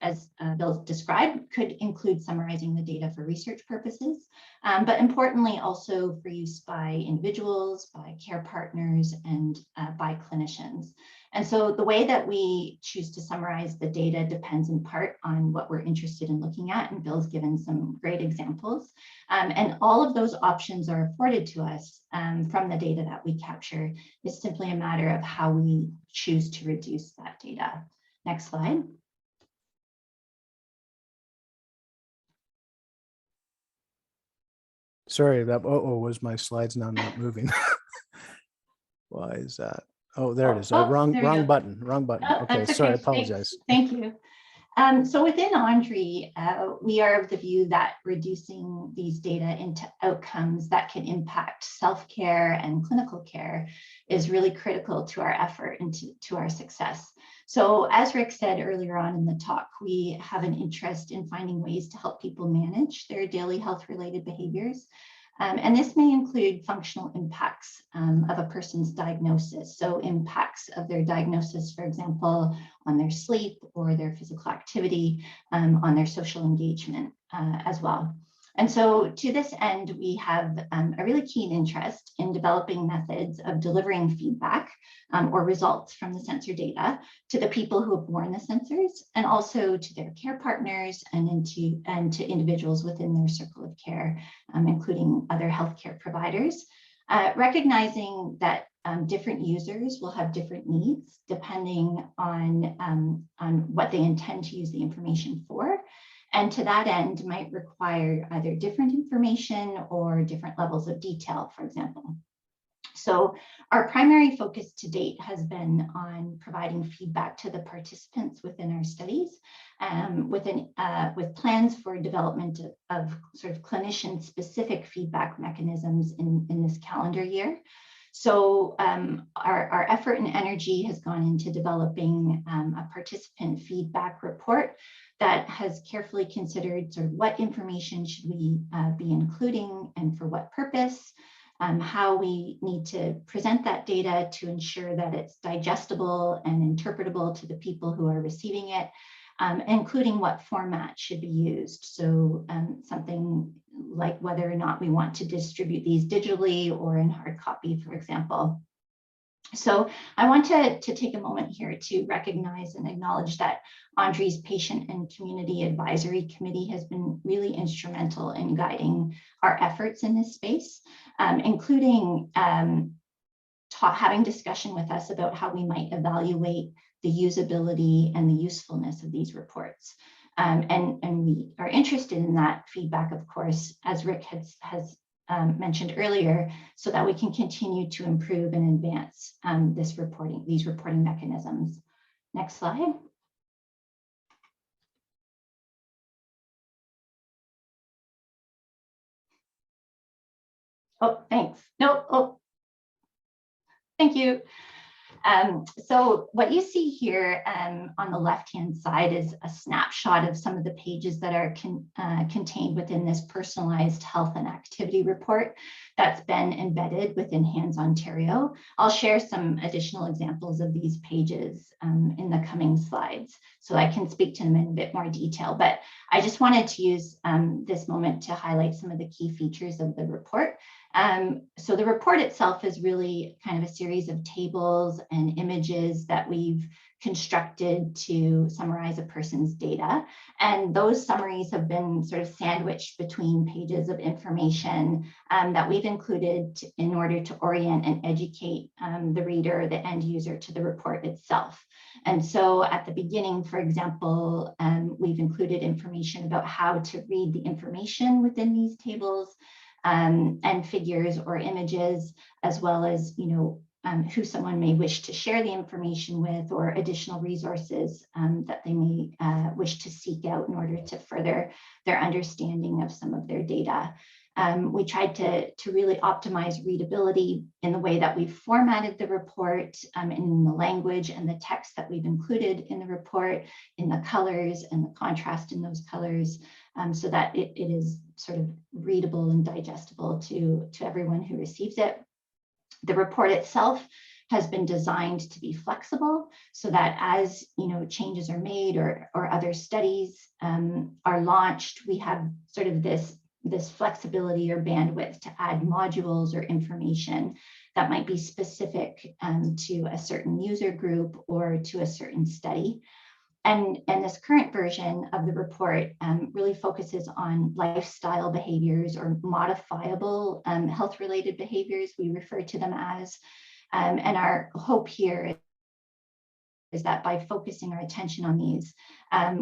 as Bill described, could include summarizing the data for research purposes, but importantly also for use by individuals, by care partners, and by clinicians. And so the way that we choose to summarize the data depends in part on what we're interested in looking at, and Bill's given some great examples. And all of those options are afforded to us from the data that we capture. It's simply a matter of how we choose to reduce that data. Next slide. Sorry, that was my slides now not moving. Why is that? Oh, there it is. Wrong button. Oh, Okay, sorry, I okay. apologize. Thank you. So within ANDREI, we are of the view that reducing these data into outcomes that can impact self-care and clinical care is really critical to our effort and to our success. So as Rick said earlier on in the talk, we have an interest in finding ways to help people manage their daily health-related behaviors. And this may include functional impacts of a person's diagnosis. So impacts of their diagnosis, for example, on their sleep or their physical activity, on their social engagement as well. And so to this end, we have a really keen interest in developing methods of delivering feedback or results from the sensor data to the people who have worn the sensors, and also to their care partners and to individuals within their circle of care, including other healthcare providers, recognizing that different users will have different needs depending on what they intend to use the information for. And to that end might require either different information or different levels of detail, for example. So our primary focus to date has been on providing feedback to the participants within our studies, with plans for development of sort of clinician-specific feedback mechanisms in this calendar year. So our effort and energy has gone into developing a participant feedback report that has carefully considered sort of what information should we be including and for what purpose, how we need to present that data to ensure that it's digestible and interpretable to the people who are receiving it, including what format should be used. So something like whether or not we want to distribute these digitally or in hard copy, for example. So I want to take a moment here to recognize and acknowledge that ANDREI's Patient and Community Advisory Committee has been really instrumental in guiding our efforts in this space, including having discussion with us about how we might evaluate the usability and the usefulness of these reports. And we are interested in that feedback, of course, as Rick has mentioned earlier, so that we can continue to improve and advance these reporting mechanisms. Next slide. Oh, thanks. No, oh, thank you. So what you see here on the left-hand side is a snapshot of some of the pages that are contained within this personalized health and activity report that's been embedded within Hands Ontario. I'll share some additional examples of these pages in the coming slides, so I can speak to them in a bit more detail. But I just wanted to use this moment to highlight some of the key features of the report. So the report itself is really kind of a series of tables and images that we've constructed to summarize a person's data. And those summaries have been sort of sandwiched between pages of information that we've included in order to orient and educate the reader, the end user, to the report itself. And so at the beginning, for example, we've included information about how to read the information within these tables, and figures or images, as well as, who someone may wish to share the information with, or additional resources that they may wish to seek out in order to further their understanding of some of their data. We tried to really optimize readability in the way that we've formatted the report, in the language and the text that we've included in the report, in the colors and the contrast in those colors, so that it is sort of readable and digestible to everyone who receives it. The report itself has been designed to be flexible, so that as changes are made or other studies are launched, we have sort of this flexibility or bandwidth to add modules or information that might be specific to a certain user group or to a certain study. And this current version of the report really focuses on lifestyle behaviors, or modifiable health-related behaviors, we refer to them as. And our hope here is that by focusing our attention on these,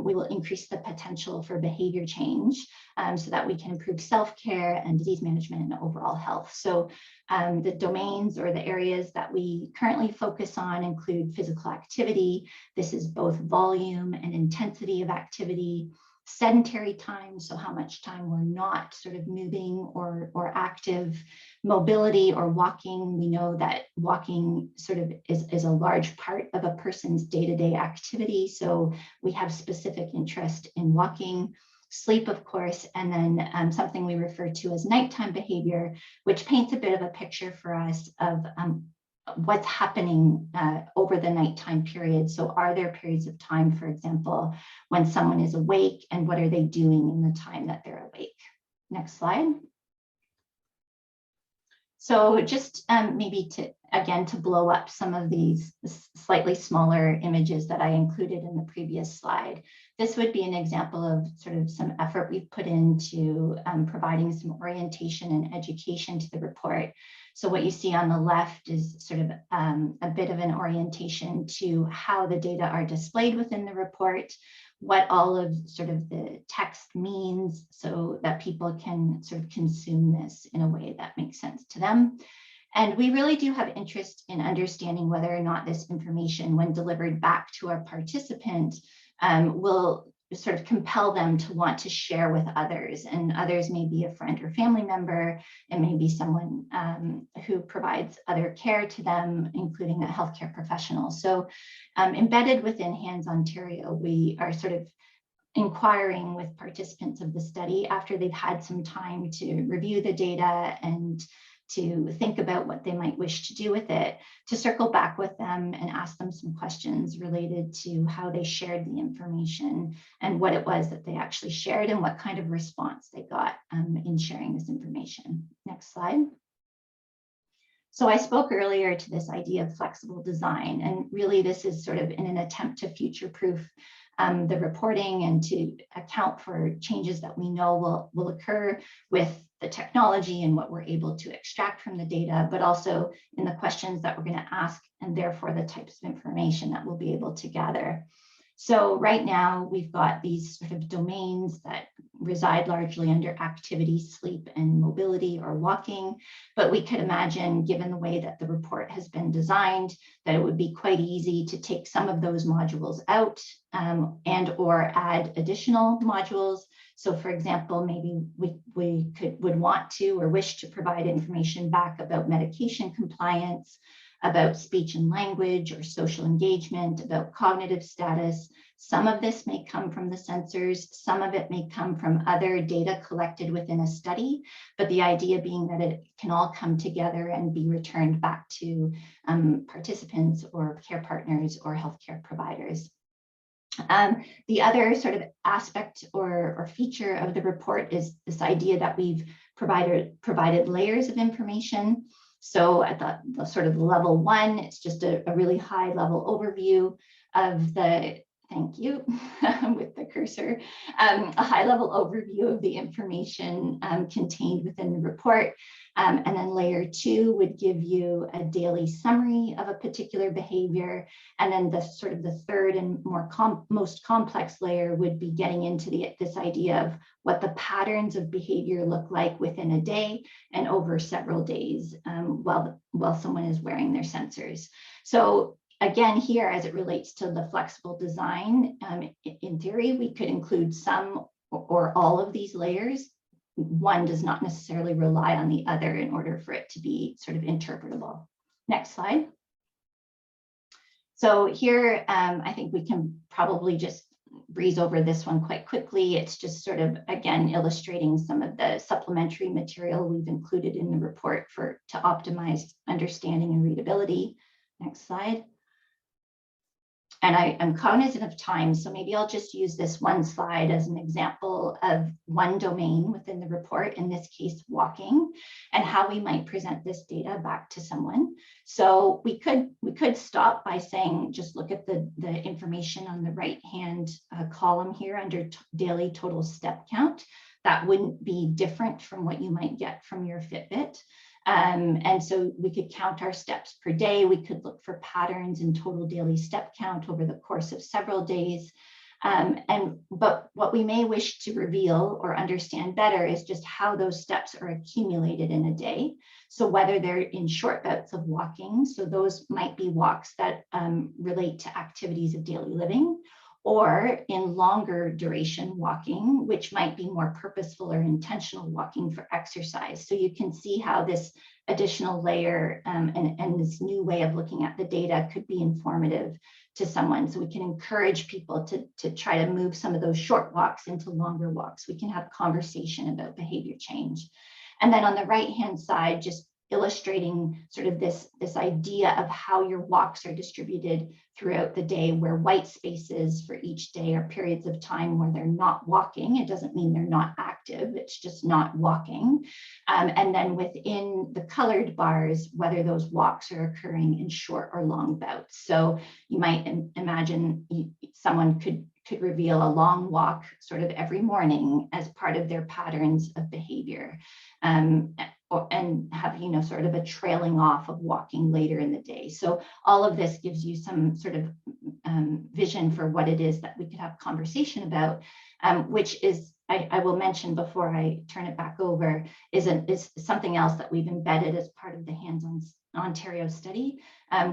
we will increase the potential for behavior change so that we can improve self-care and disease management and overall health. So the domains or the areas that we currently focus on include physical activity. This is both volume and intensity of activity. Sedentary time, so how much time we're not sort of moving or active. Mobility or walking, we know that walking sort of is a large part of a person's day-to-day activity, so we have specific interest in walking. Sleep, of course, and then something we refer to as nighttime behavior, which paints a bit of a picture for us of what's happening over the nighttime period. So are there periods of time, for example, when someone is awake, and what are they doing in the time that they're awake? Next slide. So just maybe to blow up some of these slightly smaller images that I included in the previous slide. This would be an example of sort of some effort we've put into providing some orientation and education to the report. So what you see on the left is sort of a bit of an orientation to how the data are displayed within the report, what all of sort of the text means so that people can sort of consume this in a way that makes sense to them. And we really do have interest in understanding whether or not this information, when delivered back to our participants, will sort of compel them to want to share with others. And others may be a friend or family member, and maybe someone who provides other care to them, including a healthcare professional. So embedded within Hands Ontario, we are sort of inquiring with participants of the study after they've had some time to review the data and to think about what they might wish to do with it, to circle back with them and ask them some questions related to how they shared the information and what it was that they actually shared and what kind of response they got in sharing this information. Next slide. So I spoke earlier to this idea of flexible design, and really this is sort of in an attempt to future-proof the reporting and to account for changes that we know will occur with the technology and what we're able to extract from the data, but also in the questions that we're going to ask, and therefore the types of information that we'll be able to gather. So right now we've got these sort of domains that reside largely under activity, sleep, and mobility or walking. But we could imagine, given the way that the report has been designed, that it would be quite easy to take some of those modules out and or add additional modules. So for example, maybe we would want to or wish to provide information back about medication compliance, about speech and language or social engagement, about cognitive status. Some of this may come from the sensors, some of it may come from other data collected within a study, but the idea being that it can all come together and be returned back to participants or care partners or healthcare providers. The other sort of aspect or feature of the report is this idea that we've provided layers of information. So at the sort of level one, it's just a really high level overview of the, thank you, with the cursor, a high level overview of the information contained within the report. And then layer two would give you a daily summary of a particular behavior. And then the sort of the third and most complex layer would be getting into this idea of what the patterns of behavior look like within a day and over several days while someone is wearing their sensors. So again, here, as it relates to the flexible design, in theory, we could include some or all of these layers. One does not necessarily rely on the other in order for it to be sort of interpretable. Next slide. So here, I think we can probably just breeze over this one quite quickly. It's just sort of, again, illustrating some of the supplementary material we've included in the report to optimize understanding and readability. Next slide. And I am cognizant of time, so maybe I'll just use this one slide as an example of one domain within the report, in this case, walking, and how we might present this data back to someone. So we could stop by saying, just look at the information on the right-hand column here under daily total step count. That wouldn't be different from what you might get from your Fitbit. And so we could count our steps per day. We could look for patterns in total daily step count over the course of several days. But what we may wish to reveal or understand better is just how those steps are accumulated in a day. So whether they're in short bouts of walking, so those might be walks that relate to activities of daily living, or in longer duration walking, which might be more purposeful or intentional walking for exercise. So you can see how this additional layer and this new way of looking at the data could be informative to someone. So we can encourage people to try to move some of those short walks into longer walks. We can have conversation about behavior change. And then on the right-hand side, just illustrating sort of this idea of how your walks are distributed throughout the day, where white spaces for each day are periods of time where they're not walking. It doesn't mean they're not active, it's just not walking. And then within the colored bars, whether those walks are occurring in short or long bouts. So you might imagine someone could reveal a long walk sort of every morning as part of their patterns of behavior. And have, sort of a trailing off of walking later in the day. So all of this gives you some sort of vision for what it is that we could have conversation about, which is, I will mention before I turn it back over, is something else that we've embedded as part of the Hands-on Ontario study,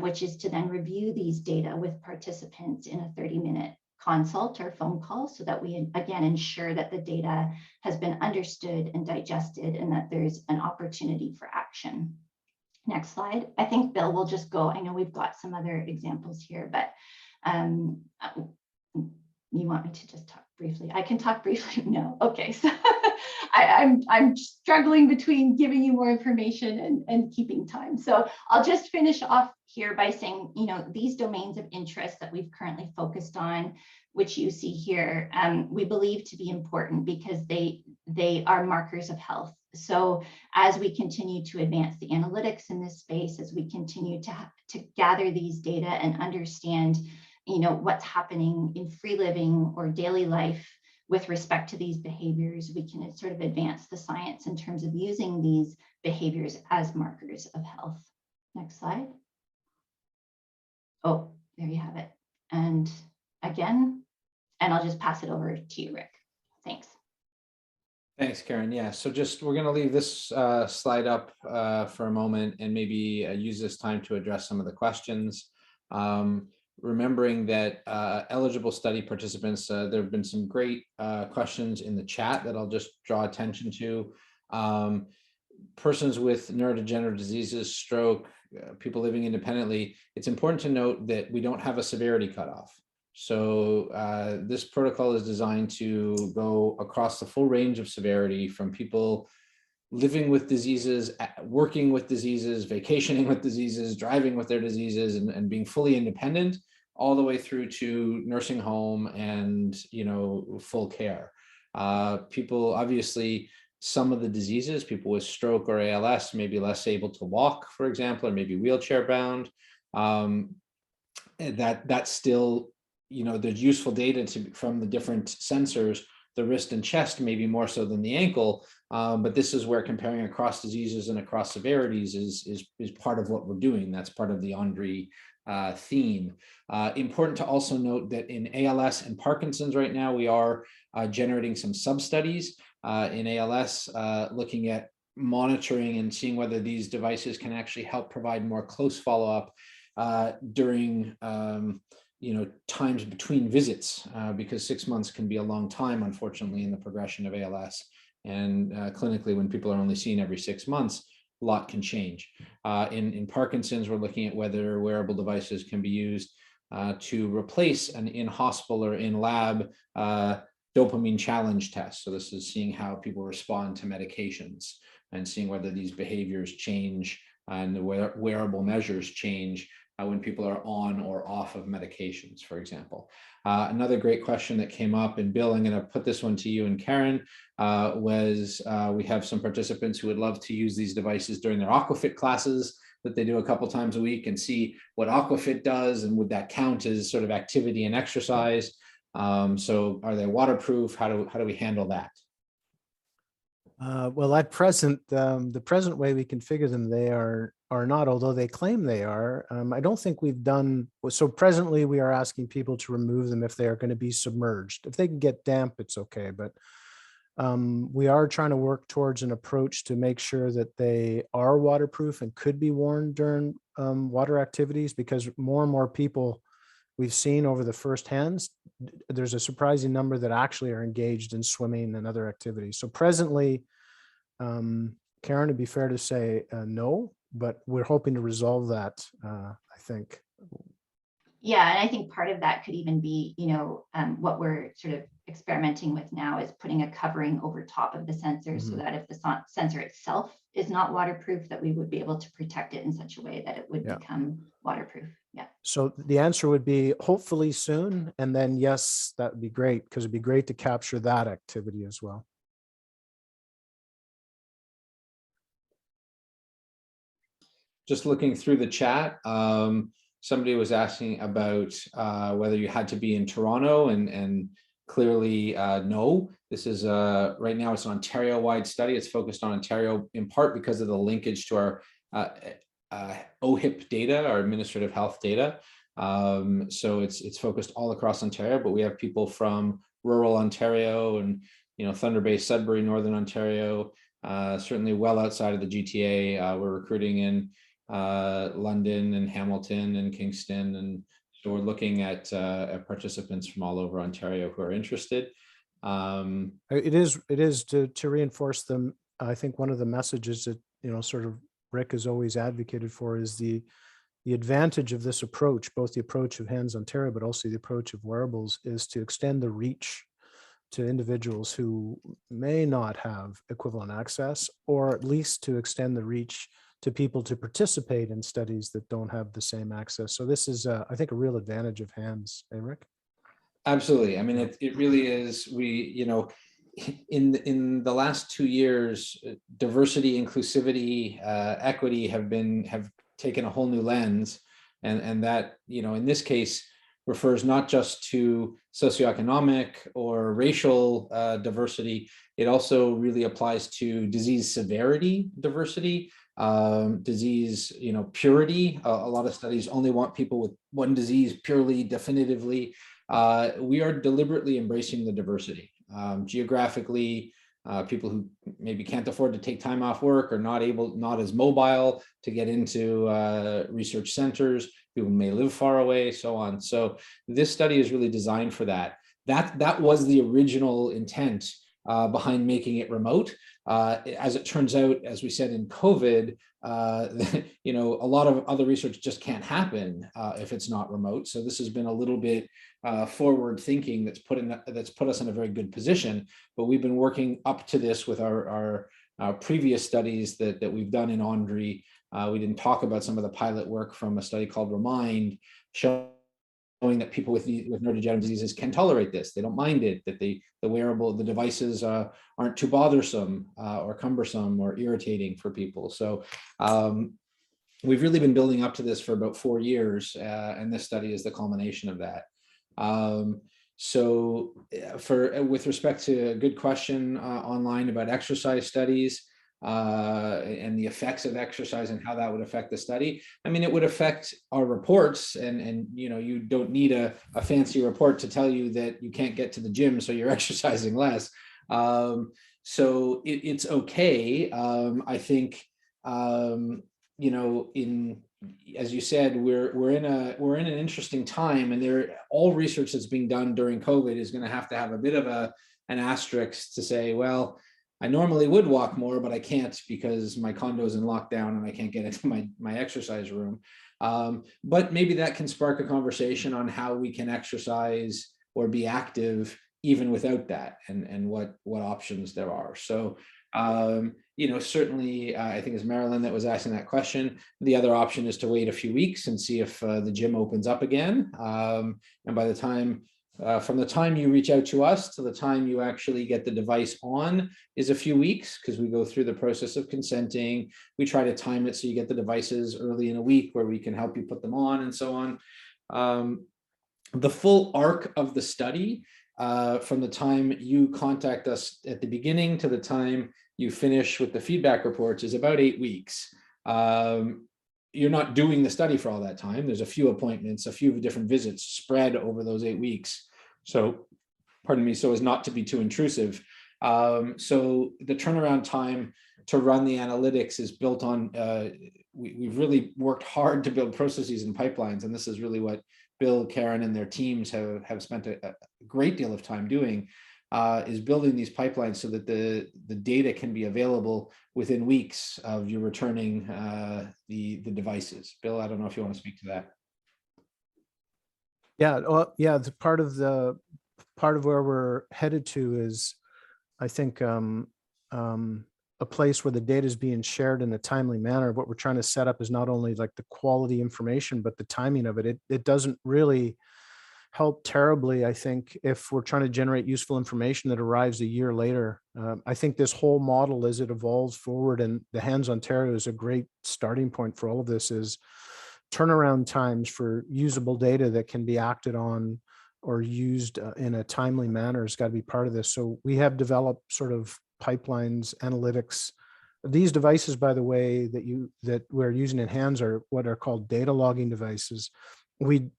which is to then review these data with participants in a 30-minute consult or phone call, so that we again ensure that the data has been understood and digested and that there's an opportunity for action. Next slide. I think Bill will just go. I know we've got some other examples here, but you want me to just talk briefly? I can talk briefly. No. Okay. So I'm struggling between giving you more information and keeping time. So I'll just finish off here by saying, these domains of interest that we've currently focused on, which you see here, we believe to be important because they are markers of health. So as we continue to advance the analytics in this space, as we continue to gather these data and understand, what's happening in free living or daily life with respect to these behaviors, we can sort of advance the science in terms of using these behaviors as markers of health. Next slide. Oh, there you have it. And again, and I'll just pass it over to you, Rick. Thanks. Thanks, Karen. Yeah, so we're going to leave this slide up for a moment and maybe use this time to address some of the questions. Remembering that eligible study participants, there have been some great questions in the chat that I'll just draw attention to. Persons with neurodegenerative diseases, stroke, people living independently, it's important to note that we don't have a severity cutoff. So this protocol is designed to go across the full range of severity, from people living with diseases, working with diseases, vacationing with diseases, driving with their diseases, and being fully independent, all the way through to nursing home and full care. People, obviously, some of the diseases, people with stroke or ALS may be less able to walk, for example, or maybe wheelchair bound. That's still, there's useful data from the different sensors. The wrist and chest maybe more so than the ankle, but this is where comparing across diseases and across severities is part of what we're doing. That's part of the ANDREI theme. Important to also note that in ALS and Parkinson's right now, we are generating some sub-studies in ALS, looking at monitoring and seeing whether these devices can actually help provide more close follow-up during times between visits, because 6 months can be a long time, unfortunately, in the progression of ALS. And clinically, when people are only seen every 6 months, a lot can change. In Parkinson's, we're looking at whether wearable devices can be used to replace an in-hospital or in-lab dopamine challenge test. So this is seeing how people respond to medications and seeing whether these behaviors change and the wearable measures change when people are on or off of medications, for example. Another great question that came up, and Bill, I'm going to put this one to you and Karen, was we have some participants who would love to use these devices during their aquafit classes that they do a couple times a week and see what aquafit does, and would that count as sort of activity and exercise? So are they waterproof? How do we handle that? Well, at present, the present way we configure them, they are not, although they claim they are. I don't think we've done, so presently we are asking people to remove them if they are going to be submerged. If they can get damp, it's okay, but we are trying to work towards an approach to make sure that they are waterproof and could be worn during water activities, because more and more people we've seen over the first hands, there's a surprising number that actually are engaged in swimming and other activities. So presently, Karen, it'd be fair to say no, but we're hoping to resolve that, I think. Yeah, and I think part of that could even be, what we're sort of experimenting with now is putting a covering over top of the sensor so that if the sensor itself is not waterproof, that we would be able to protect it in such a way that it would become waterproof. Yeah. So the answer would be hopefully soon. And then yes, that would be great, because it'd be great to capture that activity as well. Just looking through the chat, somebody was asking about whether you had to be in Toronto, and clearly no. This is right now it's an Ontario-wide study. It's focused on Ontario in part because of the linkage to our OHIP data, our administrative health data. So it's focused all across Ontario, but we have people from rural Ontario and Thunder Bay, Sudbury, Northern Ontario, certainly well outside of the GTA. We're recruiting in London and Hamilton and Kingston, and so we're looking at participants from all over Ontario who are interested. It is to reinforce them. I think one of the messages that sort of Rick has always advocated for is the advantage of this approach, both the approach of Hands Ontario, but also the approach of Wearables, is to extend the reach to individuals who may not have equivalent access, or at least to extend the reach to people to participate in studies that don't have the same access. So this is, I think, a real advantage of Hands, Rick? Absolutely. I mean, it really is. We, in the last 2 years, diversity, inclusivity, equity have taken a whole new lens, and that, in this case, refers not just to socioeconomic or racial diversity. It also really applies to disease severity diversity, disease, purity. A lot of studies only want people with one disease purely, definitively. We are deliberately embracing the diversity. Geographically, people who maybe can't afford to take time off work, or not as mobile to get into research centers, people may live far away, so on. So this study is really designed for that. That was the original intent behind making it remote. As it turns out, as we said in COVID, a lot of other research just can't happen if it's not remote. So this has been a little bit forward thinking that's put us in a very good position. But we've been working up to this with our previous studies that we've done in ANDREI. We didn't talk about some of the pilot work from a study called REMIND, showing that people with neurodegenerative diseases can tolerate this. They don't mind it, that the devices aren't too bothersome or cumbersome or irritating for people. So we've really been building up to this for about 4 years, and this study is the culmination of that. So with respect to a good question online about exercise studies, and the effects of exercise and how that would affect the study. I mean, it would affect our reports, and you don't need a fancy report to tell you that you can't get to the gym, so you're exercising less. So it's okay. I think as you said, we're in an interesting time, and all research that's being done during COVID is going to have a bit of an asterisk to say, well, I normally would walk more, but I can't because my condo is in lockdown and I can't get into my exercise room. But maybe that can spark a conversation on how we can exercise or be active even without that, and what options there are. So, certainly, I think it's Marilyn that was asking that question. The other option is to wait a few weeks and see if the gym opens up again. And by the time, from the time you reach out to us to the time you actually get the device on is a few weeks, because we go through the process of consenting. We try to time it so you get the devices early in a week where we can help you put them on and so on. The full arc of the study from the time you contact us at the beginning to the time you finish with the feedback reports is about 8 weeks. You're not doing the study for all that time. There's a few appointments, a few different visits spread over those 8 weeks. So, pardon me, so as not to be too intrusive. So the turnaround time to run the analytics is built on, we've really worked hard to build processes and pipelines, and this is really what Bill, Karen, and their teams have spent a great deal of time doing, is building these pipelines so that the data can be available within weeks of you returning the devices. Bill, I don't know if you want to speak to that. Yeah, well, yeah, the part of where we're headed to is, I think, a place where the data is being shared in a timely manner. What we're trying to set up is not only like the quality information, but the timing of it. It doesn't really help terribly, I think, if we're trying to generate useful information that arrives a year later. I think this whole model, as it evolves forward, and the Hands Ontario is a great starting point for all of this, is turnaround times for usable data that can be acted on or used in a timely manner has got to be part of this. So we have developed sort of pipelines, analytics. These devices, by the way, that we're using in Hands are what are called data logging devices. We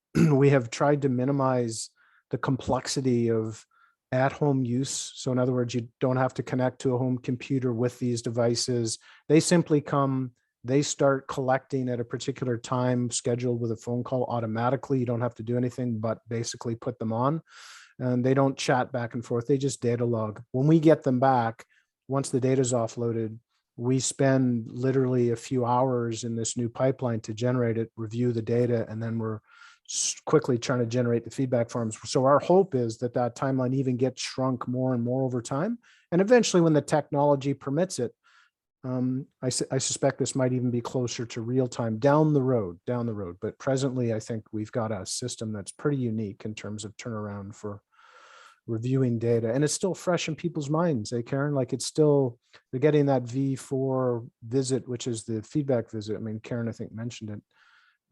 have tried to minimize the complexity of at-home use. So in other words, you don't have to connect to a home computer with these devices. They simply come, they start collecting at a particular time scheduled with a phone call automatically. You don't have to do anything but basically put them on, and they don't chat back and forth. They just data log. When we get them back, once the data is offloaded, we spend literally a few hours in this new pipeline to generate it, review the data, and then we're quickly trying to generate the feedback forms. So our hope is that that timeline even gets shrunk more and more over time. And eventually, when the technology permits it, I suspect this might even be closer to real time down the road. But presently, I think we've got a system that's pretty unique in terms of turnaround for reviewing data, and it's still fresh in people's minds. Karen, like it's still, they're getting that V4 visit, which is the feedback visit. I mean, Karen, I think mentioned it.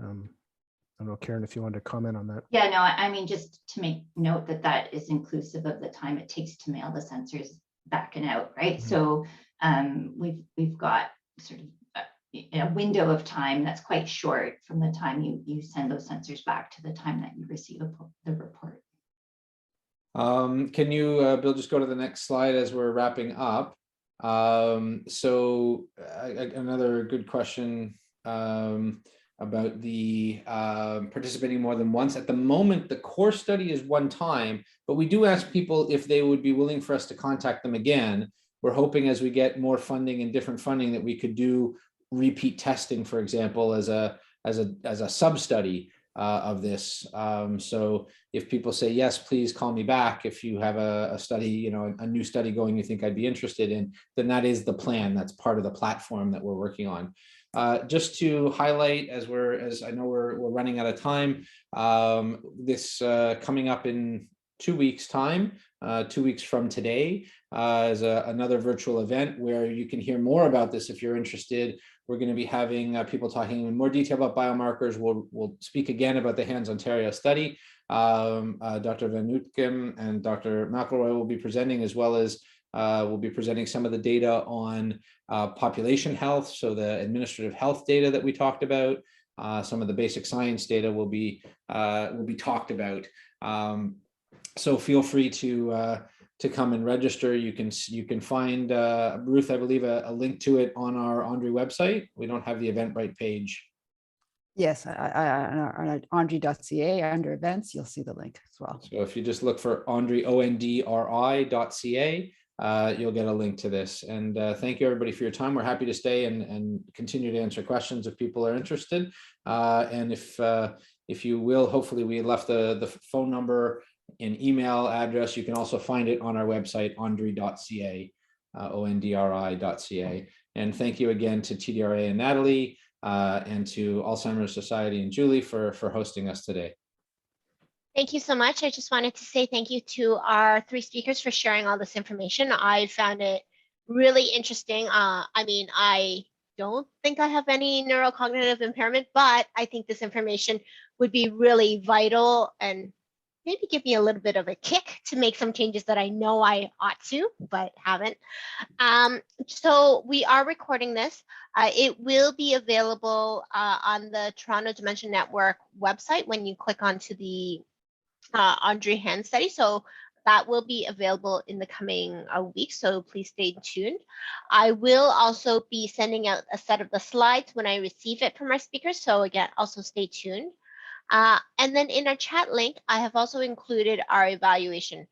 I don't know, Karen, if you wanted to comment on that. Yeah, no, I mean, just to make note that that is inclusive of the time it takes to mail the sensors back and out, right? Mm-hmm. So we've got sort of a window of time that's quite short from the time you send those sensors back to the time that you receive the report. Can you, Bill, just go to the next slide as we're wrapping up? So another good question about the participating more than once. At the moment, the core study is one time, but we do ask people if they would be willing for us to contact them again. We're hoping as we get more funding and different funding that we could do repeat testing, for example, as a sub-study of this. So if people say, yes, please call me back if you have a study, you know, a new study going you think I'd be interested in, then that is the plan. That's part of the platform that we're working on. Just to highlight, as I know we're running out of time, this coming up in 2 weeks' time, 2 weeks from today, is another virtual event where you can hear more about this if you're interested. We're going to be having people talking in more detail about biomarkers. We'll speak again about the Hands Ontario study. Dr. Van Uitkem and Dr. McElroy will be presenting, as well as we'll be presenting some of the data on population health, so the administrative health data that we talked about. Some of the basic science data will be talked about. So feel free to come and register. You can find, Ruth, I believe, a link to it on our ANDREI website. We don't have the Eventbrite page. Yes, on ANDREI.ca under events, you'll see the link as well. So if you just look for ANDREI, ONDRI.ca, you'll get a link to this. And thank you, everybody, for your time. We're happy to stay and continue to answer questions if people are interested. And if you will, hopefully we left the phone number and email address. You can also find it on our website, ANDREI.ca, ONDRI.ca. And thank you again to TDRA and Natalie, and to Alzheimer's Society and Julie for hosting us today. Thank you so much. I just wanted to say thank you to our 3 speakers for sharing all this information. I found it really interesting. I mean, I don't think I have any neurocognitive impairment, but I think this information would be really vital and maybe give me a little bit of a kick to make some changes that I know I ought to, but haven't. So we are recording this. It will be available on the Toronto Dementia Network website when you click onto the ANDREI hand study. So that will be available in the coming weeks, so please stay tuned. I will also be sending out a set of the slides when I receive it from our speakers, so again, also stay tuned. And then in our chat link, I have also included our evaluation.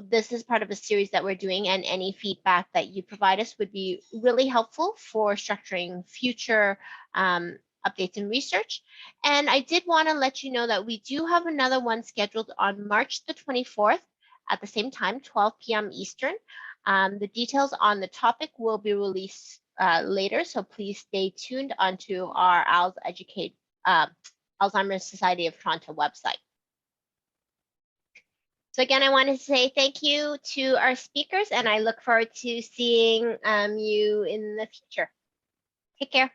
This is part of a series that we're doing, and any feedback that you provide us would be really helpful for structuring future updates and research. And I did want to let you know that we do have another one scheduled on March the 24th at the same time, 12 p.m. Eastern. The details on the topic will be released later, so please stay tuned onto our Alzheimer's Society of Toronto website. So again, I want to say thank you to our speakers, and I look forward to seeing you in the future. Take care.